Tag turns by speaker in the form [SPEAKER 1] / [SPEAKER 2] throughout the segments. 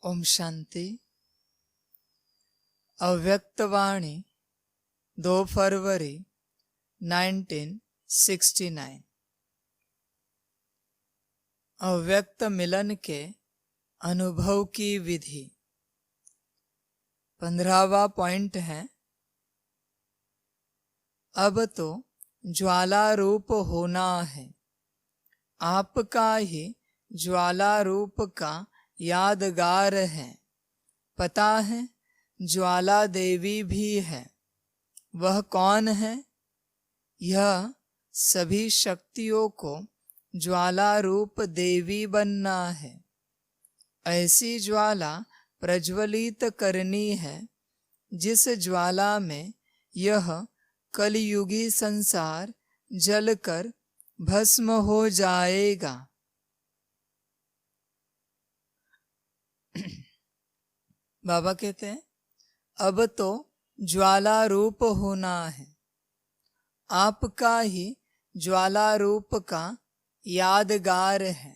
[SPEAKER 1] ओम शांति। अव्यक्तवाणी 2 फरवरी 1969। अव्यक्त मिलन के अनुभव की विधि। 15वां पॉइंट है, अब तो ज्वाला रूप होना है। आपका ही ज्वाला रूप का यादगार है। पता है ज्वाला देवी भी है। वह कौन है? यह सभी शक्तियों को ज्वाला रूप देवी बनना है। ऐसी ज्वाला प्रज्वलित करनी है जिस ज्वाला में यह कलयुगी संसार जलकर भस्म हो जाएगा। बाबा कहते हैं, अब तो ज्वाला रूप होना है। आपका ही ज्वाला रूप का यादगार है।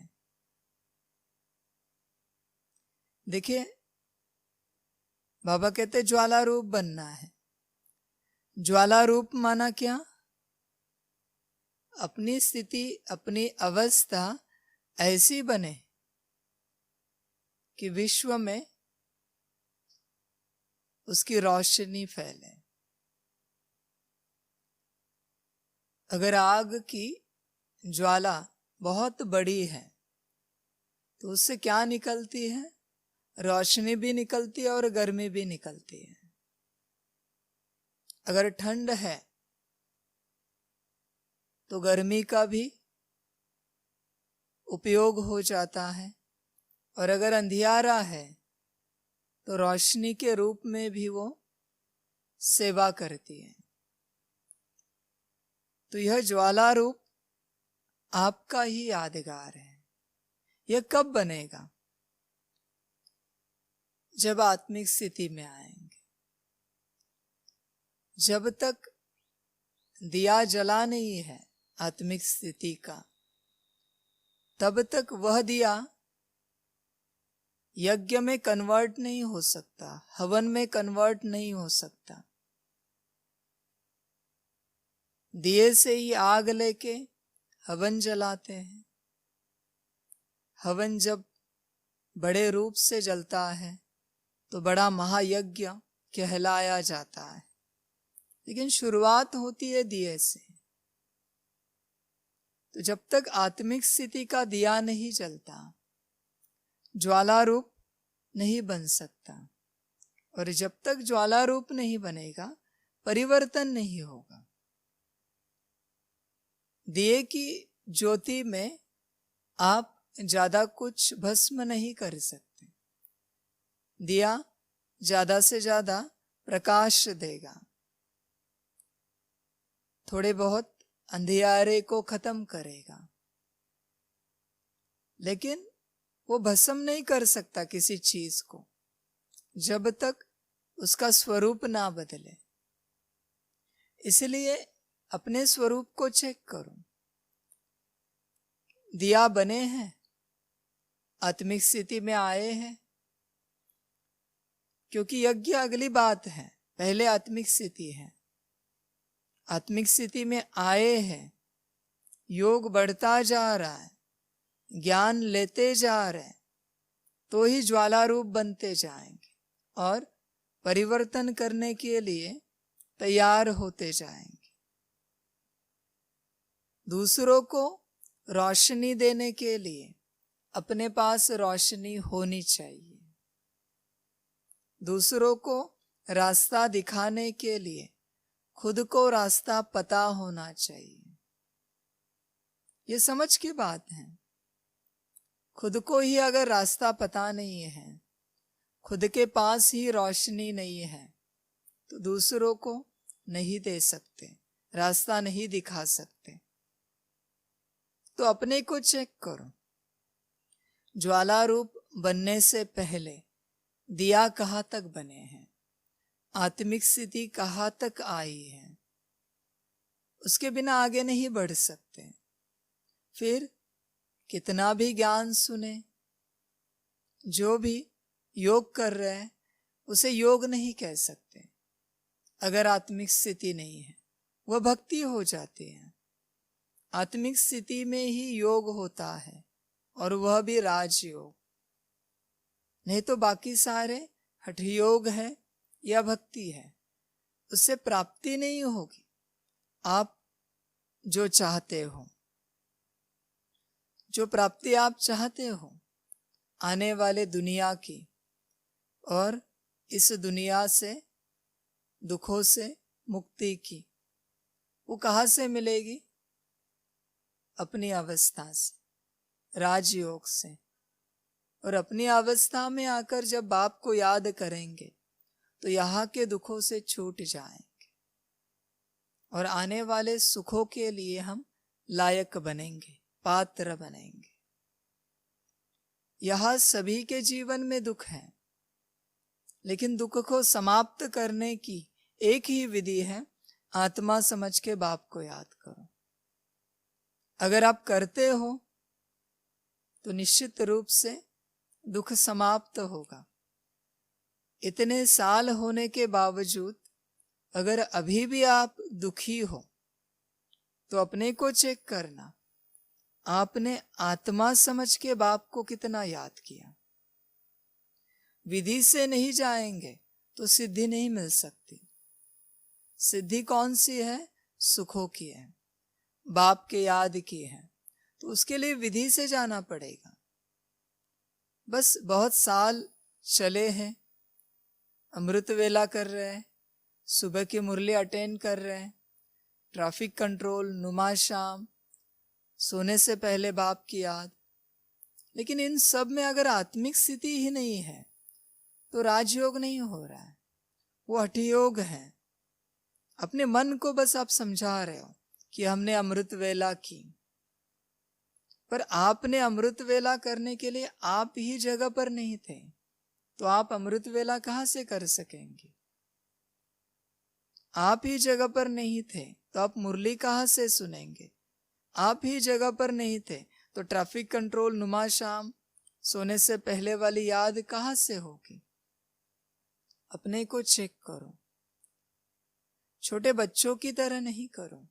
[SPEAKER 1] देखिए, बाबा कहते ज्वाला रूप बनना है। ज्वाला रूप माना क्या? अपनी स्थिति, अपनी अवस्था ऐसी बने कि विश्व में उसकी रोशनी फैले। अगर आग की ज्वाला बहुत बड़ी है तो उससे क्या निकलती है? रोशनी भी निकलती है और गर्मी भी निकलती है। अगर ठंड है तो गर्मी का भी उपयोग हो जाता है, और अगर अंधियारा है तो रोशनी के रूप में भी वो सेवा करती है। तो यह ज्वाला रूप आपका ही यादगार है। यह कब बनेगा? जब आत्मिक स्थिति में आएंगे। जब तक दिया जला नहीं है आत्मिक स्थिति का, तब तक वह दिया यज्ञ में कन्वर्ट नहीं हो सकता, हवन में कन्वर्ट नहीं हो सकता। दिए से ही आग लेके हवन जलाते हैं। हवन जब बड़े रूप से जलता है तो बड़ा महायज्ञ कहलाया जाता है। लेकिन शुरुआत होती है दिए से। तो जब तक आत्मिक स्थिति का दिया नहीं जलता, ज्वाला रूप नहीं बन सकता। और जब तक ज्वाला रूप नहीं बनेगा, परिवर्तन नहीं होगा। दिए की ज्योति में आप ज्यादा कुछ भस्म नहीं कर सकते। दिया ज्यादा से ज्यादा प्रकाश देगा, थोड़े बहुत अंधियारे को खत्म करेगा, लेकिन वो भस्म नहीं कर सकता किसी चीज को जब तक उसका स्वरूप ना बदले। इसलिए अपने स्वरूप को चेक करो। दिया बने हैं, आत्मिक स्थिति में आए हैं, क्योंकि यज्ञ अगली बात है, पहले आत्मिक स्थिति है। आत्मिक स्थिति में आए हैं, योग बढ़ता जा रहा है, ज्ञान लेते जा रहे हैं, तो ही ज्वाला रूप बनते जाएंगे और परिवर्तन करने के लिए तैयार होते जाएंगे। दूसरों को रोशनी देने के लिए अपने पास रोशनी होनी चाहिए। दूसरों को रास्ता दिखाने के लिए खुद को रास्ता पता होना चाहिए। ये समझ की बात है। खुद को ही अगर रास्ता पता नहीं है, खुद के पास ही रोशनी नहीं है, तो दूसरों को नहीं दे सकते, रास्ता नहीं दिखा सकते। तो अपने को चेक करो। ज्वाला रूप बनने से पहले दिया कहाँ तक बने हैं, आत्मिक स्थिति कहाँ तक आई है, उसके बिना आगे नहीं बढ़ सकते। फिर कितना भी ज्ञान सुने, जो भी योग कर रहे हैं उसे योग नहीं कह सकते अगर आत्मिक स्थिति नहीं है, वह भक्ति हो जाती है। आत्मिक स्थिति में ही योग होता है और वह भी राजयोग, नहीं तो बाकी सारे हठ योग है या भक्ति है, उससे प्राप्ति नहीं होगी। आप जो चाहते हो, जो प्राप्ति आप चाहते हो आने वाले दुनिया की और इस दुनिया से दुखों से मुक्ति की, वो कहाँ से मिलेगी? अपनी अवस्था से, राजयोग से। और अपनी अवस्था में आकर जब बाप को याद करेंगे तो यहाँ के दुखों से छूट जाएंगे और आने वाले सुखों के लिए हम लायक बनेंगे, पात्र बनेंगे। यहाँ सभी के जीवन में दुख है, लेकिन दुख को समाप्त करने की एक ही विधि है, आत्मा समझ के बाप को याद करो। अगर आप करते हो तो निश्चित रूप से दुख समाप्त होगा। इतने साल होने के बावजूद अगर अभी भी आप दुखी हो तो अपने को चेक करना, आपने आत्मा समझ के बाप को कितना याद किया। विधि से नहीं जाएंगे तो सिद्धि नहीं मिल सकती। सिद्धि कौन सी है? सुखों की है, बाप के याद की है, तो उसके लिए विधि से जाना पड़ेगा। बस बहुत साल चले हैं, अमृत वेला कर रहे हैं, सुबह की मुरली अटेंड कर रहे हैं, ट्रैफिक कंट्रोल, नुमा शाम, सोने से पहले बाप की याद, लेकिन इन सब में अगर आत्मिक स्थिति ही नहीं है तो राजयोग नहीं हो रहा है, वो हठयोग है। अपने मन को बस आप समझा रहे हो कि हमने अमृत वेला की, पर आपने अमृत वेला करने के लिए आप ही जगह पर नहीं थे, तो आप अमृत वेला कहां से कर सकेंगे? आप ही जगह पर नहीं थे तो आप मुरली कहां से सुनेंगे? आप ही जगह पर नहीं थे तो ट्रैफिक कंट्रोल, नुमा शाम, सोने से पहले वाली याद कहां से होगी? अपने को चेक करो, छोटे बच्चों की तरह नहीं करो।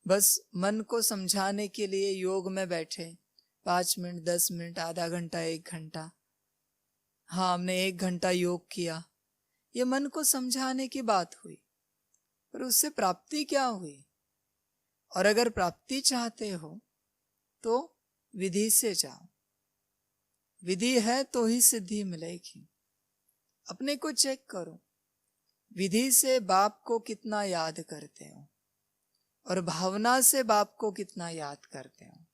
[SPEAKER 1] बस मन को समझाने के लिए योग में बैठे 5 मिनट, 10 मिनट, आधा घंटा, 1 घंटा, हाँ हमने 1 घंटा योग किया, ये मन को समझाने की बात हुई, पर उससे प्राप्ति क्या हुई? और अगर प्राप्ति चाहते हो तो विधि से जाओ, विधि है तो ही सिद्धि मिलेगी। अपने को चेक करो, विधि से बाप को कितना याद करते हो और भावना से बाप को कितना याद करते हो।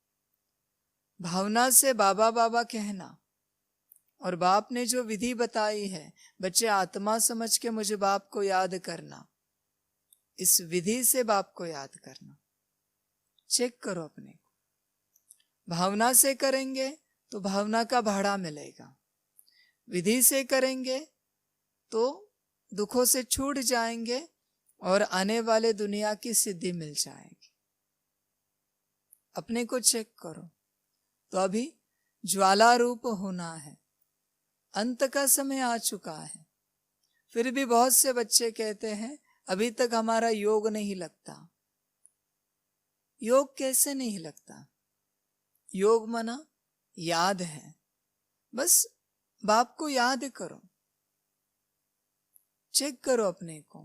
[SPEAKER 1] भावना से बाबा बाबा कहना और बाप ने जो विधि बताई है, बच्चे आत्मा समझ के मुझे बाप को याद करना, इस विधि से बाप को याद करना। चेक करो अपने को। भावना से करेंगे तो भावना का भाड़ा मिलेगा, विधि से करेंगे तो दुखों से छूट जाएंगे और आने वाले दुनिया की सिद्धि मिल जाएगी। अपने को चेक करो। तो अभी ज्वाला रूप होना है, अंत का समय आ चुका है, फिर भी बहुत से बच्चे कहते हैं अभी तक हमारा योग नहीं लगता। योग कैसे नहीं लगता? योग माना याद है, बस बाप को याद करो। चेक करो अपने को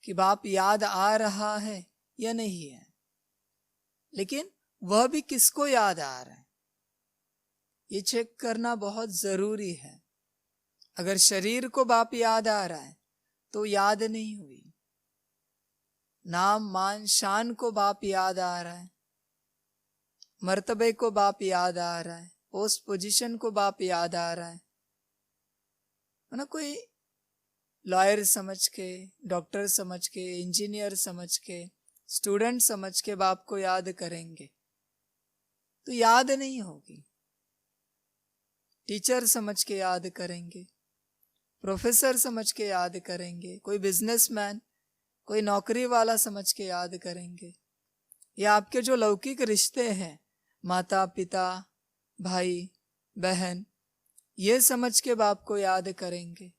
[SPEAKER 1] कि बाप याद आ रहा है या नहीं है, लेकिन वह भी किसको याद आ रहा है, ये चेक करना बहुत जरूरी है। अगर शरीर को बाप याद आ रहा है तो याद नहीं हुई, नाम मान शान को बाप याद आ रहा है, मर्तबे को बाप याद आ रहा है, पोस्ट पोजीशन को बाप याद आ रहा है ना। कोई लॉयर समझ के, डॉक्टर समझ के, इंजीनियर समझ के, स्टूडेंट समझ के बाप को याद करेंगे तो याद नहीं होगी। टीचर समझ के याद करेंगे, प्रोफेसर समझ के याद करेंगे, कोई बिजनेसमैन, कोई नौकरी वाला समझ के याद करेंगे, या आपके जो लौकिक रिश्ते हैं, माता पिता, भाई बहन, ये समझ के बाप को याद करेंगे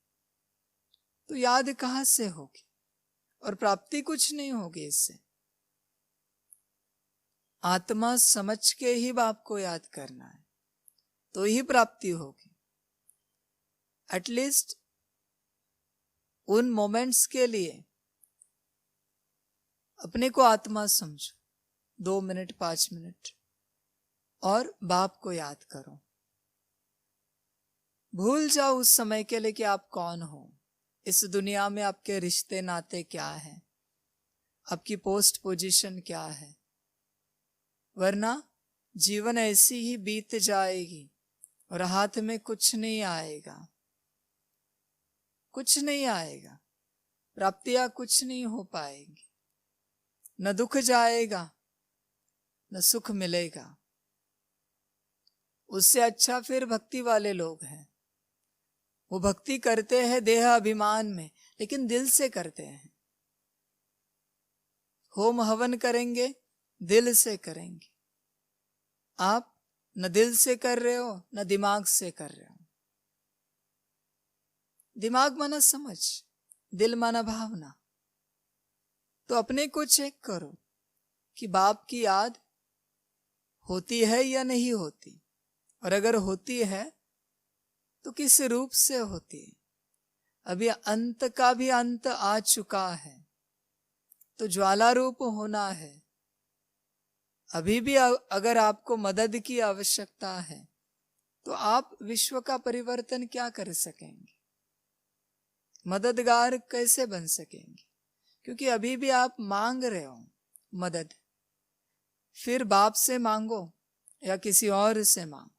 [SPEAKER 1] तो याद कहां से होगी और प्राप्ति कुछ नहीं होगी इससे। आत्मा समझ के ही बाप को याद करना है तो ही प्राप्ति होगी। एटलीस्ट उन मोमेंट्स के लिए अपने को आत्मा समझो, 2 मिनट 5 मिनट, और बाप को याद करो। भूल जाओ उस समय के लिए कि आप कौन हो, इस दुनिया में आपके रिश्ते नाते क्या है, आपकी पोस्ट पोजीशन क्या है, वरना जीवन ऐसी ही बीत जाएगी और हाथ में कुछ नहीं आएगा, कुछ नहीं आएगा, प्राप्तियां कुछ नहीं हो पाएंगी, न दुख जाएगा न सुख मिलेगा। उससे अच्छा फिर भक्ति वाले लोग हैं, वो भक्ति करते हैं देह अभिमान में, लेकिन दिल से करते हैं। होम हवन करेंगे, दिल से करेंगे। आप न दिल से कर रहे हो न दिमाग से कर रहे हो। दिमाग माना समझ, दिल माना भावना। तो अपने को चेक करो कि बाप की याद होती है या नहीं होती, और अगर होती है तो किस रूप से होती है। अभी अंत का भी अंत आ चुका है तो ज्वाला रूप होना है। अभी भी अगर आपको मदद की आवश्यकता है तो आप विश्व का परिवर्तन क्या कर सकेंगे, मददगार कैसे बन सकेंगे? क्योंकि अभी भी आप मांग रहे हो मदद। फिर बाप से मांगो या किसी और से मांगो,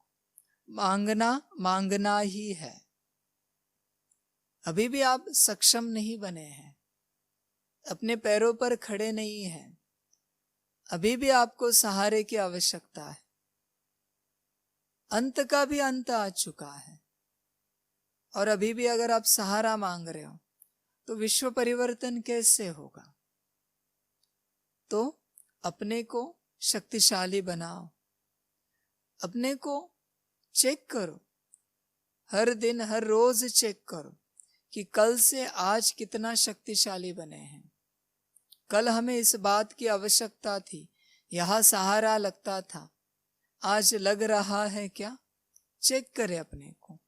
[SPEAKER 1] मांगना मांगना ही है। अभी भी आप सक्षम नहीं बने हैं, अपने पैरों पर खड़े नहीं हैं। अभी भी आपको सहारे की आवश्यकता है। अंत का भी अंत आ चुका है और अभी भी अगर आप सहारा मांग रहे हो तो विश्व परिवर्तन कैसे होगा? तो अपने को शक्तिशाली बनाओ, अपने को चेक करो, हर दिन हर रोज चेक करो कि कल से आज कितना शक्तिशाली बने हैं। कल हमें इस बात की आवश्यकता थी, यहां सहारा लगता था, आज लग रहा है क्या? चेक करें अपने को।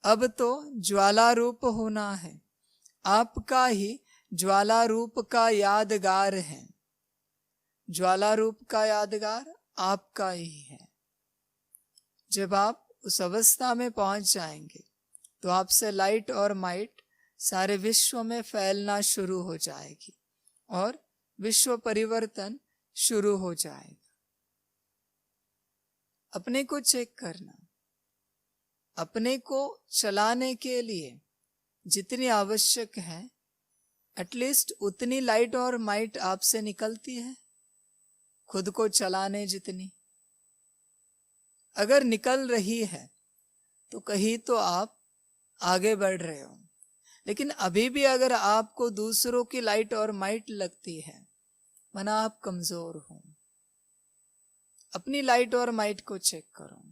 [SPEAKER 1] अब तो ज्वाला रूप होना है, आपका ही ज्वाला रूप का यादगार है। ज्वाला रूप का यादगार आपका ही है। जब आप उस अवस्था में पहुंच जाएंगे तो आपसे लाइट और माइट सारे विश्व में फैलना शुरू हो जाएगी और विश्व परिवर्तन शुरू हो जाएगा। अपने को चेक करना, अपने को चलाने के लिए जितनी आवश्यक है एटलीस्ट उतनी लाइट और माइट आपसे निकलती है, खुद को चलाने जितनी अगर निकल रही है तो कहीं तो आप आगे बढ़ रहे हो। लेकिन अभी भी अगर आपको दूसरों की लाइट और माइट लगती है, माना आप कमजोर हो। अपनी लाइट और माइट को चेक करो,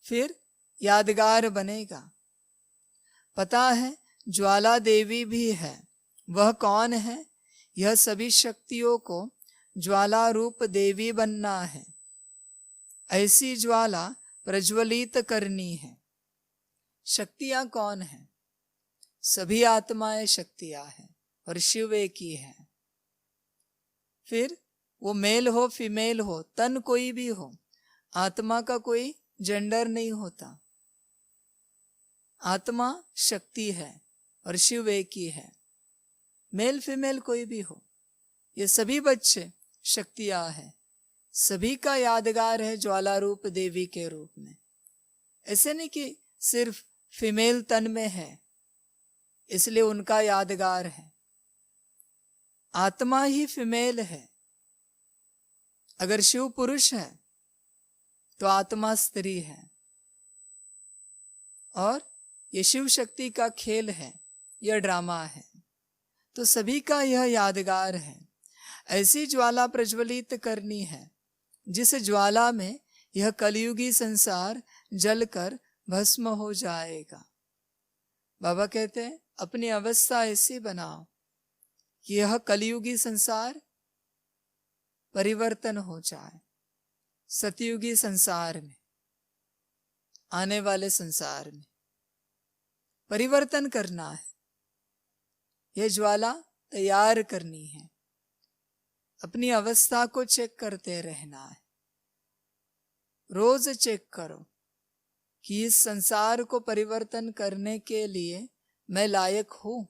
[SPEAKER 1] फिर यादगार बनेगा। पता है ज्वाला देवी भी है, वह कौन है? यह सभी शक्तियों को ज्वाला रूप देवी बनना है। ऐसी ज्वाला प्रज्वलित करनी है। शक्तियां कौन है? सभी आत्माएं शक्तियां हैं और शिव एक ही है। फिर वो मेल हो फीमेल हो, तन कोई भी हो, आत्मा का कोई जेंडर नहीं होता। आत्मा शक्ति है और शिव एक ही है। मेल फीमेल कोई भी हो, ये सभी बच्चे शक्तियां हैं। सभी का यादगार है ज्वाला रूप देवी के रूप में। ऐसे नहीं कि सिर्फ फीमेल तन में है इसलिए उनका यादगार है। आत्मा ही फीमेल है। अगर शिव पुरुष है तो आत्मा स्त्री है। और ये शिव शक्ति का खेल है, यह ड्रामा है। तो सभी का यह यादगार है। ऐसी ज्वाला प्रज्वलित करनी है जिस ज्वाला में यह कलयुगी संसार जलकर भस्म हो जाएगा। बाबा कहते हैं अपनी अवस्था ऐसी बनाओ कि यह कलयुगी संसार परिवर्तन हो जाए। सतयुगी संसार में, आने वाले संसार में परिवर्तन करना है। यह ज्वाला तैयार करनी है। अपनी अवस्था को चेक करते रहना है। रोज चेक करो कि इस संसार को परिवर्तन करने के लिए मैं लायक हूं,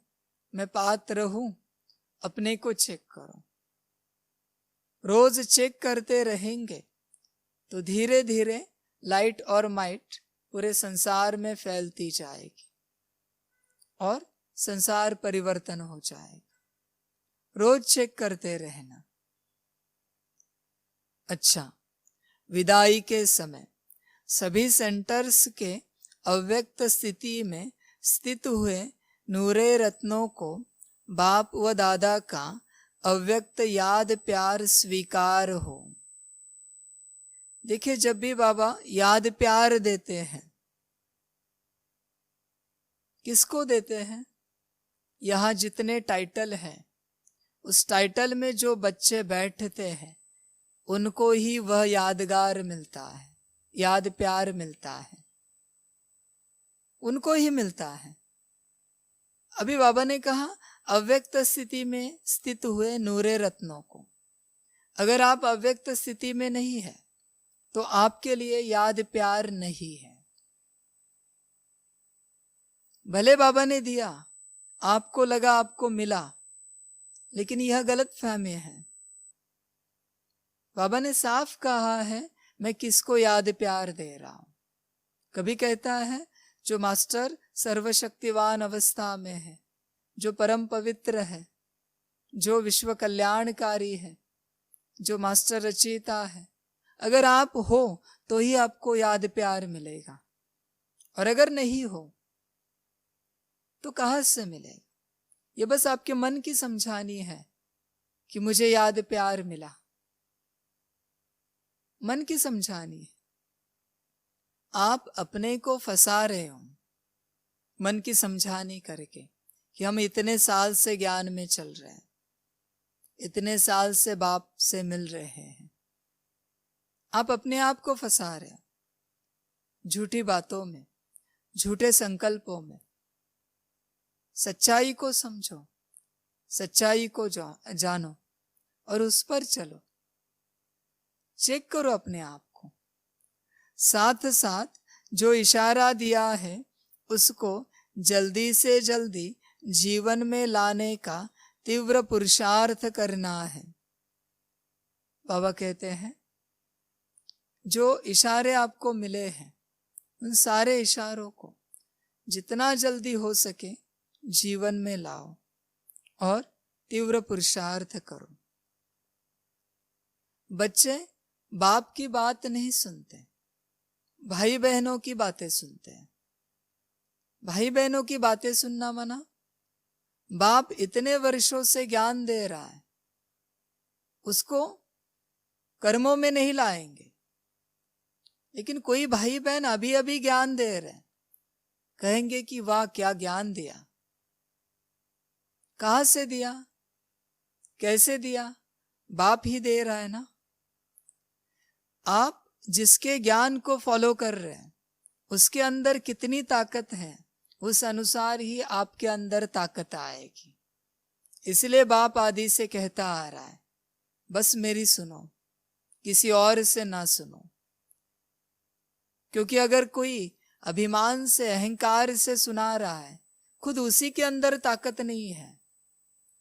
[SPEAKER 1] मैं पात्र हूं। अपने को चेक करो। रोज चेक करते रहेंगे तो धीरे धीरे लाइट और माइट पूरे संसार में फैलती जाएगी और संसार परिवर्तन हो जाएगा। रोज चेक करते रहना। अच्छा, विदाई के समय सभी सेंटर्स के अव्यक्त स्थिति में स्थित हुए नूरे रत्नों को बाप व दादा का अव्यक्त याद प्यार स्वीकार हो। देखिए, जब भी बाबा याद प्यार देते हैं, किसको देते हैं? यहाँ जितने टाइटल हैं, उस टाइटल में जो बच्चे बैठते हैं उनको ही वह यादगार मिलता है, याद प्यार मिलता है, उनको ही मिलता है। अभी बाबा ने कहा अव्यक्त स्थिति में स्थित हुए नूरे रत्नों को। अगर आप अव्यक्त स्थिति में नहीं है तो आपके लिए याद प्यार नहीं है। भले बाबा ने दिया, आपको लगा आपको मिला, लेकिन यह गलत फहमी है। बाबा ने साफ कहा है मैं किसको याद प्यार दे रहा हूं। कभी कहता है जो मास्टर सर्वशक्तिवान अवस्था में है, जो परम पवित्र है, जो विश्व कल्याणकारी है, जो मास्टर रचयिता है, अगर आप हो तो ही आपको याद प्यार मिलेगा, और अगर नहीं हो तो कहां से मिलेगा? ये बस आपके मन की समझानी है कि मुझे याद प्यार मिला। मन की समझानी है। आप अपने को फंसा रहे हो मन की समझानी करके कि हम इतने साल से ज्ञान में चल रहे हैं, इतने साल से बाप से मिल रहे हैं। आप अपने आप को फंसा रहे हो झूठी बातों में, झूठे संकल्पों में। सच्चाई को समझो, सच्चाई को जानो और उस पर चलो। चेक करो अपने आप को। साथ साथ जो इशारा दिया है उसको जल्दी से जल्दी जीवन में लाने का तीव्र पुरुषार्थ करना है। बाबा कहते हैं जो इशारे आपको मिले हैं उन सारे इशारों को जितना जल्दी हो सके जीवन में लाओ और तीव्र पुरुषार्थ करो। बच्चे बाप की बात नहीं सुनते, भाई बहनों की बातें सुनते हैं। भाई बहनों की बातें सुनना मना। बाप इतने वर्षों से ज्ञान दे रहा है, उसको कर्मों में नहीं लाएंगे। लेकिन कोई भाई बहन अभी अभी ज्ञान दे रहे हैं, कहेंगे कि वाह क्या ज्ञान दिया। कहां से दिया, कैसे दिया? बाप ही दे रहा है ना। आप जिसके ज्ञान को फॉलो कर रहे हैं उसके अंदर कितनी ताकत है, उस अनुसार ही आपके अंदर ताकत आएगी। इसलिए बाप आदि से कहता आ रहा है बस मेरी सुनो, किसी और से ना सुनो। क्योंकि अगर कोई अभिमान से, अहंकार से सुना रहा है, खुद उसी के अंदर ताकत नहीं है,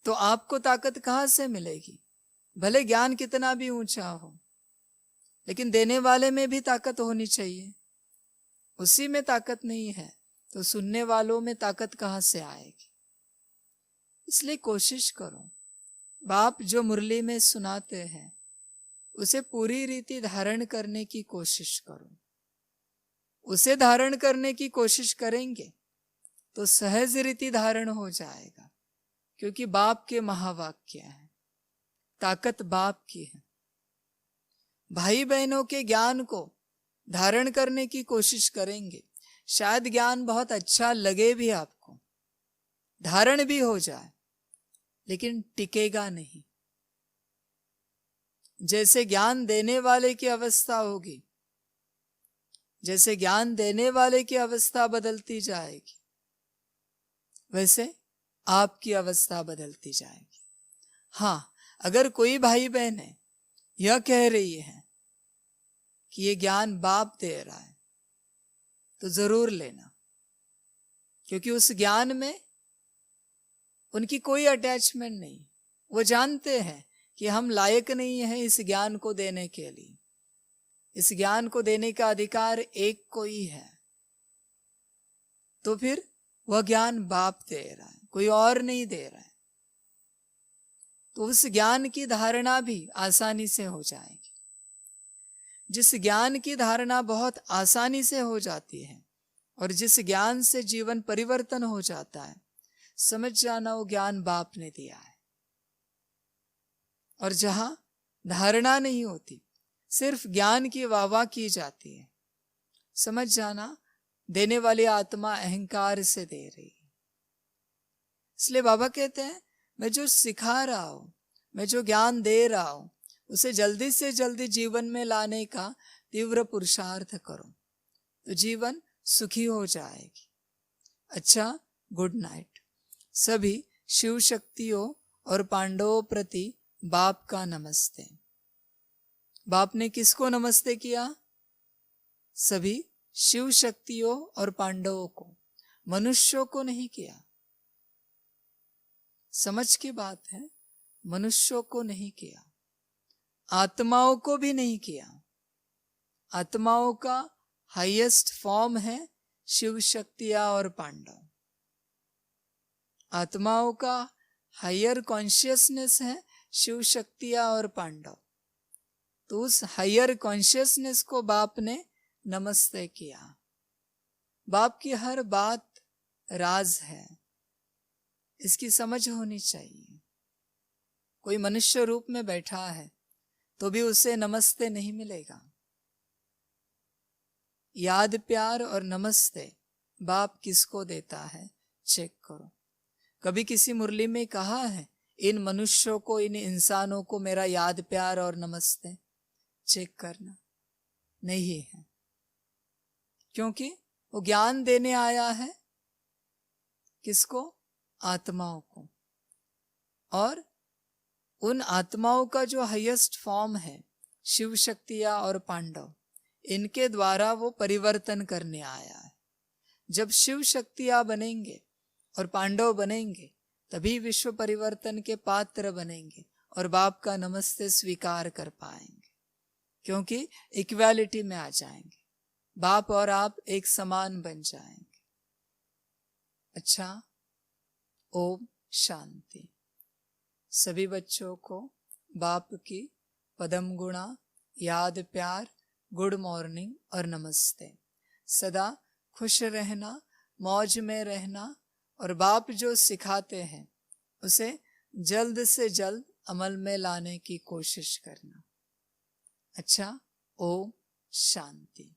[SPEAKER 1] तो आपको ताकत कहां से मिलेगी? भले ज्ञान कितना भी ऊंचा हो, लेकिन देने वाले में भी ताकत होनी चाहिए। उसी में ताकत नहीं है तो सुनने वालों में ताकत कहां से आएगी? इसलिए कोशिश करो, बाप जो मुरली में सुनाते हैं उसे पूरी रीति धारण करने की कोशिश करो। उसे धारण करने की कोशिश करेंगे तो सहज रीति धारण हो जाएगा, क्योंकि बाप के महावाक्य हैं, ताकत बाप की है। भाई बहनों के ज्ञान को धारण करने की कोशिश करेंगे, शायद ज्ञान बहुत अच्छा लगे भी आपको, धारण भी हो जाए, लेकिन टिकेगा नहीं। जैसे ज्ञान देने वाले की अवस्था होगी, जैसे ज्ञान देने वाले की अवस्था बदलती जाएगी, वैसे आपकी अवस्था बदलती जाएगी। हाँ, अगर कोई भाई बहन है यह कह रही है कि ये ज्ञान बाप दे रहा है, तो जरूर लेना, क्योंकि उस ज्ञान में उनकी कोई अटैचमेंट नहीं। वो जानते हैं कि हम लायक नहीं हैं इस ज्ञान को देने के लिए। इस ज्ञान को देने का अधिकार एक को ही है, तो फिर वह ज्ञान बाप दे रहा है, कोई और नहीं दे रहा है। तो उस ज्ञान की धारणा भी आसानी से हो जाएगी। जिस ज्ञान की धारणा बहुत आसानी से हो जाती है और जिस ज्ञान से जीवन परिवर्तन हो जाता है, समझ जाना वो ज्ञान बाप ने दिया है। और जहां धारणा नहीं होती, सिर्फ ज्ञान की वाहवाह की जाती है, समझ जाना देने वाली आत्मा अहंकार से दे रही है। इसलिए बाबा कहते हैं, मैं जो सिखा रहा हूं, मैं जो ज्ञान दे रहा हूं, उसे जल्दी से जल्दी जीवन में लाने का तीव्र पुरुषार्थ करो, तो जीवन सुखी हो जाएगी। अच्छा, गुड नाइट। सभी शिव शक्तियों और पांडवों प्रति बाप का नमस्ते। बाप ने किसको नमस्ते किया? सभी शिव शक्तियों और पांडवों को, मनुष्यों को नहीं किया। समझ की बात है, मनुष्यों को नहीं किया, आत्माओं को भी नहीं किया। आत्माओं का हाईएस्ट फॉर्म है शिव शक्तियां और पांडव। आत्माओं का हायर कॉन्शियसनेस है शिव शक्तियां और पांडव। तो उस हायर कॉन्शियसनेस को बाप ने नमस्ते किया। बाप की हर बात राज है, इसकी समझ होनी चाहिए। कोई मनुष्य रूप में बैठा है तो भी उसे नमस्ते नहीं मिलेगा। याद, प्यार और नमस्ते बाप किसको देता है, चेक करो। कभी किसी मुरली में कहा है, इन मनुष्यों को, इन इंसानों को मेरा याद, प्यार और नमस्ते? चेक करना, नहीं है। क्योंकि वो ज्ञान देने आया है किसको? आत्माओं को। और उन आत्माओं का जो हाईएस्ट फॉर्म है शिव शक्तियां और पांडव, इनके द्वारा वो परिवर्तन करने आया है। जब शिव शक्तियां बनेंगे और पांडव बनेंगे, तभी विश्व परिवर्तन के पात्र बनेंगे और बाप का नमस्ते स्वीकार कर पाएंगे, क्योंकि इक्वालिटी में आ जाएंगे। बाप और आप एक समान बन जाएंगे। अच्छा, ओम शांति। सभी बच्चों को बाप की पदम गुणा, याद, प्यार, गुड मॉर्निंग और नमस्ते। सदा खुश रहना, मौज में रहना और बाप जो सिखाते हैं उसे जल्द से जल्द अमल में लाने की कोशिश करना। अच्छा, ओम शांति।